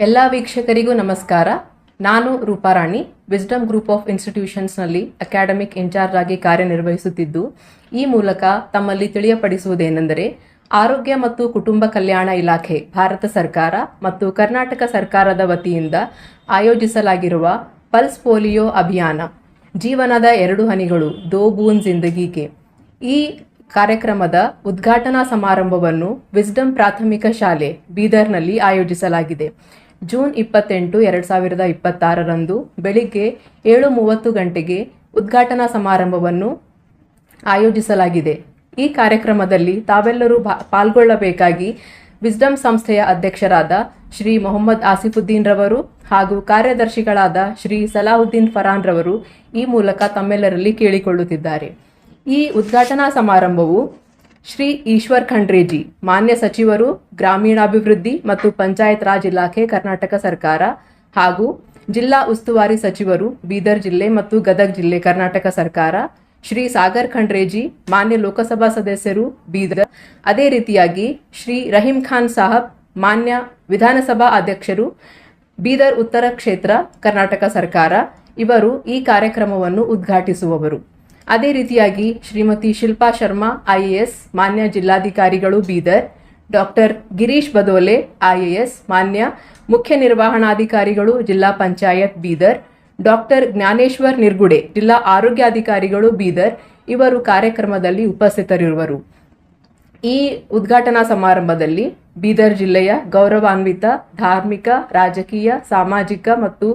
ಎಲ್ಲ ವೀಕ್ಷಕರಿಗೂ ನಮಸ್ಕಾರ. ನಾನು ರೂಪಾರಾಣಿ, ವಿಸ್ಡಮ್ ಗ್ರೂಪ್ ಆಫ್ ಇನ್ಸ್ಟಿಟ್ಯೂಷನ್ಸ್ನಲ್ಲಿ ಅಕಾಡೆಮಿಕ್ ಇನ್ಚಾರ್ಜ್ ಆಗಿ ಕಾರ್ಯನಿರ್ವಹಿಸುತ್ತಿದ್ದು, ಈ ಮೂಲಕ ತಮ್ಮಲ್ಲಿ ತಿಳಿಯಪಡಿಸುವುದೇನೆಂದರೆ, ಆರೋಗ್ಯ ಮತ್ತು ಕುಟುಂಬ ಕಲ್ಯಾಣ ಇಲಾಖೆ, ಭಾರತ ಸರ್ಕಾರ ಮತ್ತು ಕರ್ನಾಟಕ ಸರ್ಕಾರದ ವತಿಯಿಂದ ಆಯೋಜಿಸಲಾಗಿರುವ ಪಲ್ಸ್ ಪೋಲಿಯೋ ಅಭಿಯಾನ ಜೀವನದ 2 ಹನಿಗಳು ದೋ ಬೂಂದ್ ಜಿಂದಗಿಗೆ ಈ ಕಾರ್ಯಕ್ರಮದ ಉದ್ಘಾಟನಾ ಸಮಾರಂಭವನ್ನು ವಿಸ್ಡಮ್ ಪ್ರಾಥಮಿಕ ಶಾಲೆ ಬೀದರ್ನಲ್ಲಿ ಆಯೋಜಿಸಲಾಗಿದೆ. ಜೂನ್ 28, 2026ರಂದು ಬೆಳಿಗ್ಗೆ 7:30 ಗಂಟೆಗೆ ಉದ್ಘಾಟನಾ ಸಮಾರಂಭವನ್ನು ಆಯೋಜಿಸಲಾಗಿದೆ. ಈ ಕಾರ್ಯಕ್ರಮದಲ್ಲಿ ತಾವೆಲ್ಲರೂ ಪಾಲ್ಗೊಳ್ಳಬೇಕಾಗಿ ವಿಸ್ಡಮ್ ಸಂಸ್ಥೆಯ ಅಧ್ಯಕ್ಷರಾದ ಶ್ರೀ ಮೊಹಮ್ಮದ್ ಆಸಿಫುದ್ದೀನ್ ರವರು ಹಾಗೂ ಕಾರ್ಯದರ್ಶಿಗಳಾದ ಶ್ರೀ ಸಲಾಹುದ್ದೀನ್ ಫರಾನ್ ರವರು ಈ ಮೂಲಕ ತಮ್ಮೆಲ್ಲರಲ್ಲಿ ಕೇಳಿಕೊಳ್ಳುತ್ತಿದ್ದಾರೆ. ಈ ಉದ್ಘಾಟನಾ ಸಮಾರಂಭವು ಶ್ರೀ ಈಶ್ವರ್ ಖಂಡ್ರೇಜಿ, ಮಾನ್ಯ ಸಚಿವರು, ಗ್ರಾಮೀಣಾಭಿವೃದ್ಧಿ ಮತ್ತು ಪಂಚಾಯತ್ ರಾಜ್ ಇಲಾಖೆ, ಕರ್ನಾಟಕ ಸರ್ಕಾರ, ಹಾಗೂ ಜಿಲ್ಲಾ ಉಸ್ತುವಾರಿ ಸಚಿವರು, ಬೀದರ್ ಜಿಲ್ಲೆ ಮತ್ತು ಗದಗ್ ಜಿಲ್ಲೆ, ಕರ್ನಾಟಕ ಸರ್ಕಾರ, ಶ್ರೀ ಸಾಗರ್ ಖಂಡ್ರೇಜಿ, ಮಾನ್ಯ ಲೋಕಸಭಾ ಸದಸ್ಯರು, ಬೀದರ್. ಅದೇ ರೀತಿಯಾಗಿ ಶ್ರೀ ರಹೀಂ ಖಾನ್ ಸಾಹಬ್, ಮಾನ್ಯ ವಿಧಾನಸಭಾ ಅಧ್ಯಕ್ಷರು, ಬೀದರ್ ಉತ್ತರ ಕ್ಷೇತ್ರ, ಕರ್ನಾಟಕ ಸರ್ಕಾರ, ಇವರು ಈ ಕಾರ್ಯಕ್ರಮವನ್ನು ಉದ್ಘಾಟಿಸುವವರು. ಅದೇ ರೀತಿಯಾಗಿ ಶ್ರೀಮತಿ ಶಿಲ್ಪಾ ಶರ್ಮಾ, IAS, ಮಾನ್ಯ ಜಿಲ್ಲಾಧಿಕಾರಿಗಳು, ಬೀದರ್. ಡಾಕ್ಟರ್ ಗಿರೀಶ್ ಬದೋಲೆ, IAS, ಮಾನ್ಯ ಮುಖ್ಯ ನಿರ್ವಹಣಾಧಿಕಾರಿಗಳು, ಜಿಲ್ಲಾ ಪಂಚಾಯತ್, ಬೀದರ್. ಡಾಕ್ಟರ್ ಜ್ಞಾನೇಶ್ವರ್ ನಿರ್ಗುಡೆ, ಜಿಲ್ಲಾ ಆರೋಗ್ಯಾಧಿಕಾರಿಗಳು, ಬೀದರ್. ಇವರು ಕಾರ್ಯಕ್ರಮದಲ್ಲಿ ಉಪಸ್ಥಿತರಿರುವರು. ಈ ಉದ್ಘಾಟನಾ ಸಮಾರಂಭದಲ್ಲಿ ಬೀದರ್ ಜಿಲ್ಲೆಯ ಗೌರವಾನ್ವಿತ ಧಾರ್ಮಿಕ, ರಾಜಕೀಯ, ಸಾಮಾಜಿಕ ಮತ್ತು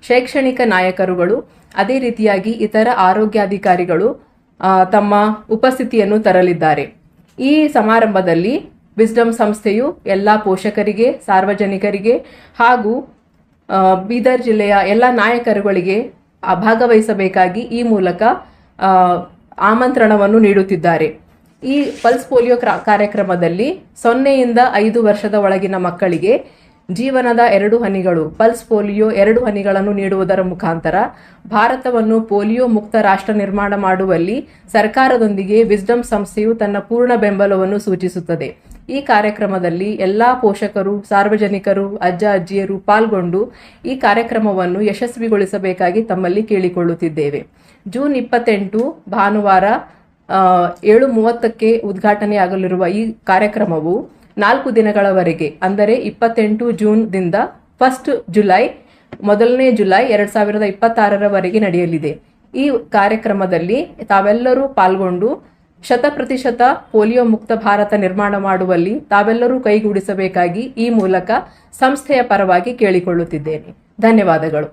ಶೈಕ್ಷಣಿಕ ನಾಯಕರುಗಳು, ಅದೇ ರೀತಿಯಾಗಿ ಇತರ ಆರೋಗ್ಯಾಧಿಕಾರಿಗಳು ತಮ್ಮ ಉಪಸ್ಥಿತಿಯನ್ನು ತರಲಿದ್ದಾರೆ. ಈ ಸಮಾರಂಭದಲ್ಲಿ ವಿಸ್ಡಮ್ ಸಂಸ್ಥೆಯು ಎಲ್ಲ ಪೋಷಕರಿಗೆ, ಸಾರ್ವಜನಿಕರಿಗೆ ಹಾಗೂ ಬೀದರ್ ಜಿಲ್ಲೆಯ ಎಲ್ಲ ನಾಯಕರುಗಳಿಗೆ ಭಾಗವಹಿಸಬೇಕಾಗಿ ಈ ಮೂಲಕ ಆಮಂತ್ರಣವನ್ನು ನೀಡುತ್ತಿದ್ದಾರೆ. ಈ ಪಲ್ಸ್ ಪೋಲಿಯೋ ಕಾರ್ಯಕ್ರಮದಲ್ಲಿ 0ಯಿಂದ 5 ವರ್ಷದ ಒಳಗಿನ ಮಕ್ಕಳಿಗೆ ಜೀವನದ 2 ಹನಿಗಳು, ಪಲ್ಸ್ ಪೋಲಿಯೋ 2 ಹನಿಗಳನ್ನು ನೀಡುವುದರ ಮುಖಾಂತರ ಭಾರತವನ್ನು ಪೋಲಿಯೋ ಮುಕ್ತ ರಾಷ್ಟ್ರ ನಿರ್ಮಾಣ ಮಾಡುವಲ್ಲಿ ಸರ್ಕಾರದೊಂದಿಗೆ ವಿಸ್ಡಮ್ ಸಂಸ್ಥೆಯು ತನ್ನ ಪೂರ್ಣ ಬೆಂಬಲವನ್ನು ಸೂಚಿಸುತ್ತದೆ. ಈ ಕಾರ್ಯಕ್ರಮದಲ್ಲಿ ಎಲ್ಲ ಪೋಷಕರು, ಸಾರ್ವಜನಿಕರು, ಅಜ್ಜ ಅಜ್ಜಿಯರು ಪಾಲ್ಗೊಂಡು ಈ ಕಾರ್ಯಕ್ರಮವನ್ನು ಯಶಸ್ವಿಗೊಳಿಸಬೇಕಾಗಿ ತಮ್ಮಲ್ಲಿ ಕೇಳಿಕೊಳ್ಳುತ್ತಿದ್ದೇವೆ. ಜೂನ್ 28 ಭಾನುವಾರ 7:30ಕ್ಕೆ ಉದ್ಘಾಟನೆಯಾಗಲಿರುವ ಈ ಕಾರ್ಯಕ್ರಮವು 4 ದಿನಗಳವರೆಗೆ, ಅಂದರೆ 28 ಜೂನ್ದಿಂದ 1 ಜುಲೈ, 1 ಜುಲೈ 2026ರವರೆಗೆ ನಡೆಯಲಿದೆ. ಈ ಕಾರ್ಯಕ್ರಮದಲ್ಲಿ ತಾವೆಲ್ಲರೂ ಪಾಲ್ಗೊಂಡು 100% ಪೋಲಿಯೋ ಮುಕ್ತ ಭಾರತ ನಿರ್ಮಾಣ ಮಾಡುವಲ್ಲಿ ತಾವೆಲ್ಲರೂ ಕೈಗೂಡಿಸಬೇಕಾಗಿ ಈ ಮೂಲಕ ಸಂಸ್ಥೆಯ ಪರವಾಗಿ ಕೇಳಿಕೊಳ್ಳುತ್ತಿದ್ದೇನೆ. ಧನ್ಯವಾದಗಳು.